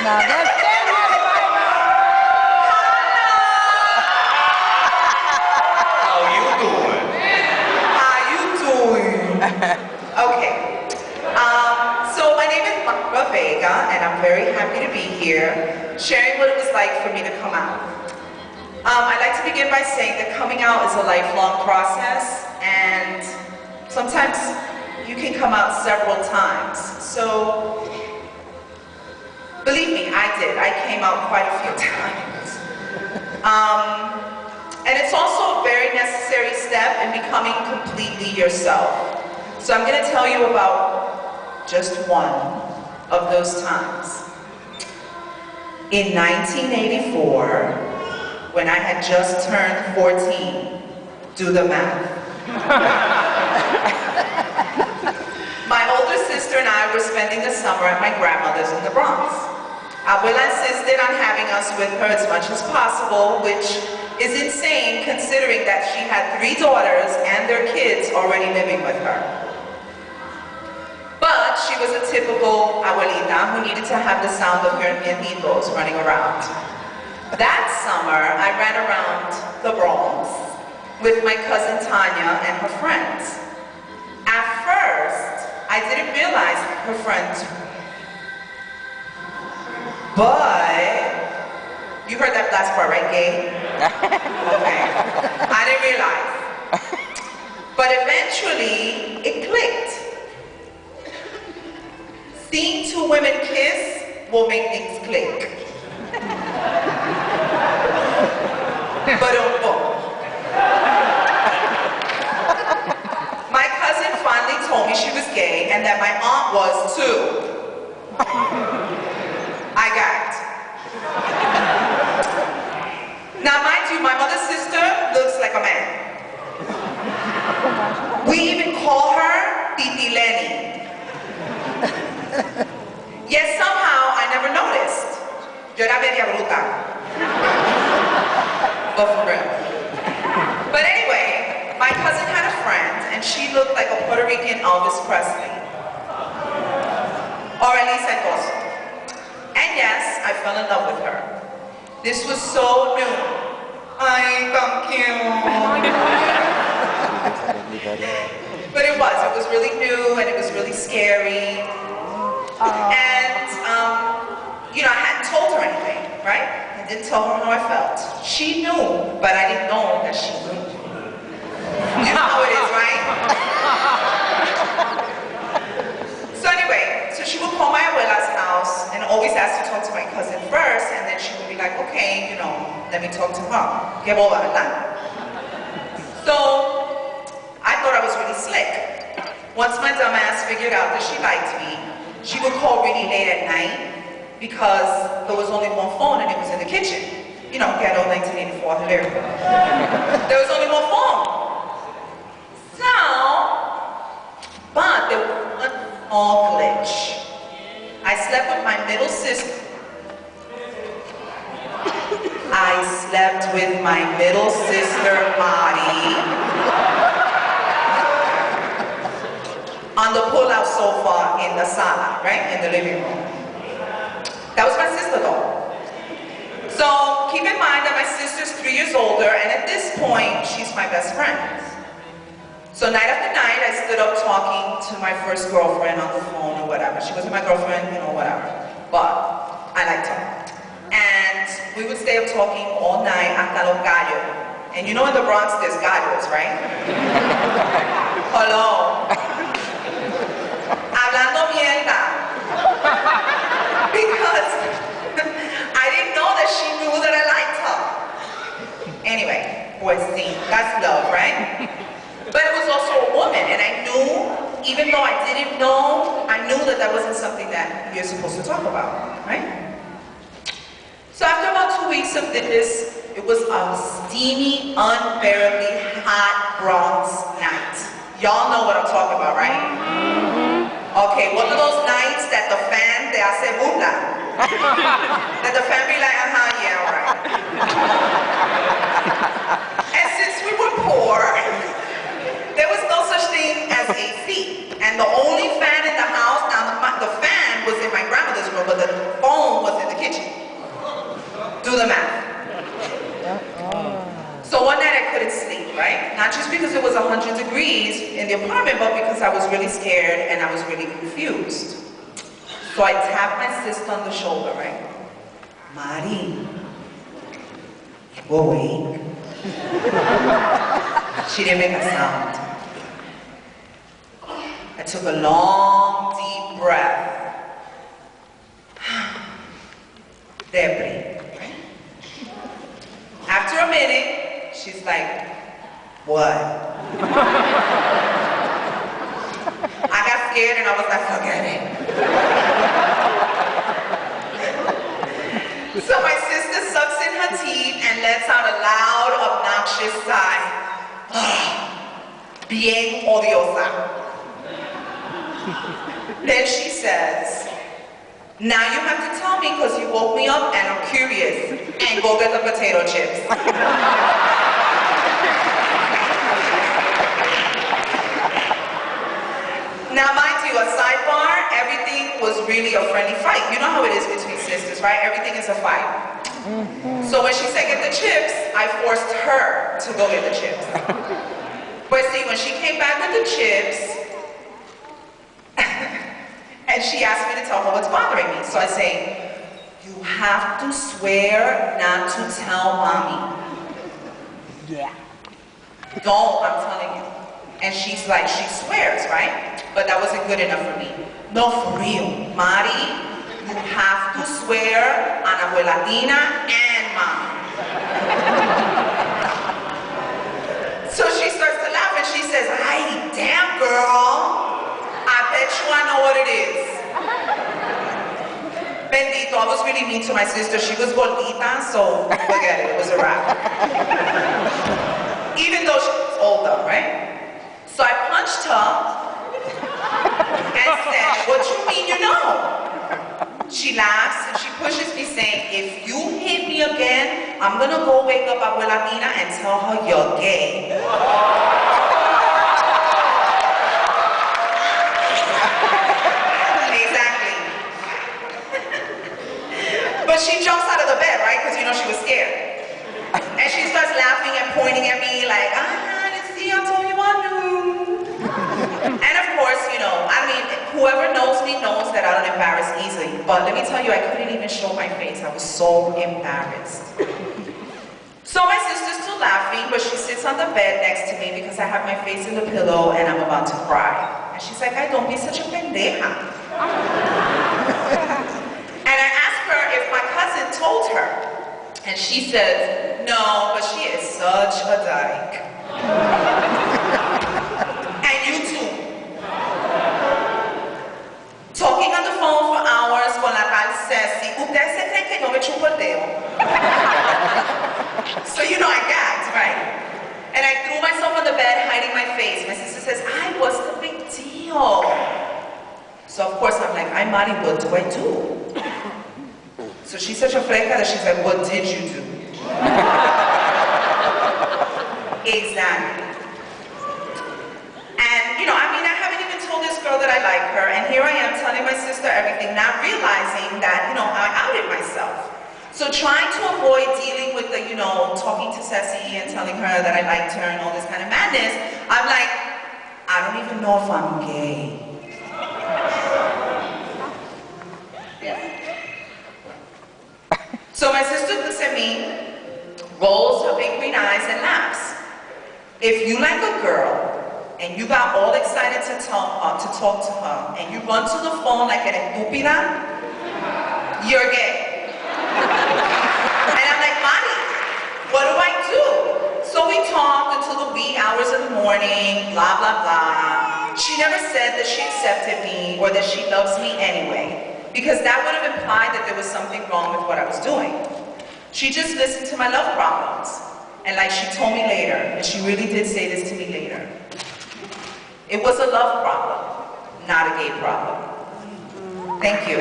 now. Let's stand here, How you doing? How you doing? Okay. So my name is Mayra, and I'm very happy to be here, sharing what it was like for me to come out. I'd like to begin by saying that coming out is a lifelong process, and sometimes you can come out several times. So, believe me, I did. I came out quite a few times. And it's also a very necessary step in becoming completely yourself. So I'm going to tell you about just one of those times. In 1984, when I had just turned 14, do the math. My older sister and I were spending the summer at my grandmother's in the Bronx. Abuela insisted on having us with her as much as possible, which is insane considering that she had 3 daughters and their kids already living with her. But she was a typical abuelita who needed to have the sound of her nietos running around. That summer, I ran around the Bronx with my cousin Tanya and her friends. At first, I didn't realize her friends. But, you heard that last part, right, gay? Okay. I didn't realize. But eventually, it clicked. Seeing 2 women kiss will make things click. But my cousin finally told me she was gay and that my aunt was too. I gagged. Now mind you, my mother's sister looks like a man. We even call her Titi Lenny. Yet somehow I never noticed. Yo era media bruta. But for real. But anyway, my cousin had a friend and she looked like a Puerto Rican Elvis Presley. Or at least I thought so. And yes, I fell in love with her. This was so new. Ay, thank you. But it was really new and it was really scary. And, you know, I hadn't told her anything, right? I didn't tell her how I felt. She knew, but I didn't know that she knew. You know how it is, right? So anyway, so she would call my abuela's house and always ask to talk to my cousin first, and then she would be like, okay, you know, let me talk to her. Que boba, ¿verdad? So, I thought I was really slick. Once my dumb ass figured out that she liked me, she would call really late at night because there was only one phone and it was in the kitchen. You know, ghetto 1984, hilarious. There was only one phone. So, but there was one small glitch. I slept with my middle sister. I slept with my middle sister body on the pull-out sofa in the sala, right? In the living room. That was my sister though. So keep in mind that my sister's 3 years older, and at this point, she's my best friend. So night after night, I stood up talking to my first girlfriend on the phone or whatever. She wasn't my girlfriend, you know, whatever. But I liked her. And we would stay up talking all night hasta los gallos. And you know in the Bronx, there's gallos, right? Hello. Hablando mierda. Because I didn't know that she knew that I liked her. Anyway, boys, see, that's love, right? But it was also a woman, and I knew, even though I didn't know, I knew that that wasn't something that you're supposed to talk about, right? So after about 2 weeks of this, it was a steamy, unbearably hot Bronx night. Y'all know what I'm talking about, right? Okay, one of those nights that the fan te hace burla. That the fan be like, yeah, all right. And since we were poor, there was no such thing as AC. And the only fan in the house, now the fan was in my grandmother's room, but the phone was in the kitchen. 100 degrees in the apartment, but because I was really scared and I was really confused. So I tapped my sister on the shoulder, right? Mari, you awake? She didn't make a sound. I took a long, deep breath. Debris. Right? After a minute, she's like, what? I got scared and I was like, forget it. So my sister sucks in her teeth and lets out a loud, obnoxious sigh. Bien odiosa. Then she says, now you have to tell me because you woke me up and I'm curious, and go get the potato chips. Now mind you, a sidebar, everything was really a friendly fight. You know how it is between sisters, right? Everything is a fight. So when she said get the chips, I forced her to go get the chips. But see, when she came back with the chips, and she asked me to tell her what's bothering me. So I say, you have to swear not to tell mommy. Yeah. Don't, I'm telling you. And she's like, she swears, right? But that wasn't good enough for me. No, for real. Mari, you have to swear on Abuelatina and mommy. So she starts to laugh and she says, ay, damn girl. I bet you I know what it is. Bendito, I was really mean to my sister. She was gordita, so forget it, it was a wrap. Even though she was older, right? So I punched her and said, what you mean you know? She laughs and she pushes me saying, if you hit me again, I'm gonna go wake up Abuelatina and tell her you're gay. But she jumps out of the bed, right? Because you know she was scared. And she starts laughing and pointing at me like, you see, I told you I knew. And of course, you know, I mean, whoever knows me knows that I don't embarrass easily. But let me tell you, I couldn't even show my face. I was so embarrassed. So my sister's still laughing, but she sits on the bed next to me because I have my face in the pillow and I'm about to cry. And she's like, ay, don't be such a pendeja. And I asked her if my cousin told her. And she says, no, but she is such a dyke. And you too. Talking on the phone for hours con la tal Ceci. Ustedes se creen que yo me chupo el dedo. So you know I gagged, right? And I threw myself on the bed, hiding my face. My sister says, ay, what's the big deal? So of course I'm like, I'm Mari, what do I do? So she's such a fleca that she's like, what did you do? Exactly. And you know, I mean, I haven't even told this girl that I like her, and here I am telling my sister everything, not realizing that, you know, I outed myself. So trying to avoid dealing with the, you know, talking to Ceci and telling her that I liked her and all this kind of madness, I'm like, I don't even know if I'm gay. So my sister looks at me, rolls her big green eyes and laughs. If you like a girl and you got all excited to talk to her and you run to the phone like an estúpida, you're gay. And I'm like, Mari, what do I do? So we talked until the wee hours of the morning, blah, blah, blah. She never said that she accepted me or that she loves me anyway, because that would have implied that there was something wrong with what I was doing. She just listened to my love problems. And like she told me later, and she really did say this to me later, it was a love problem, not a gay problem. Thank you.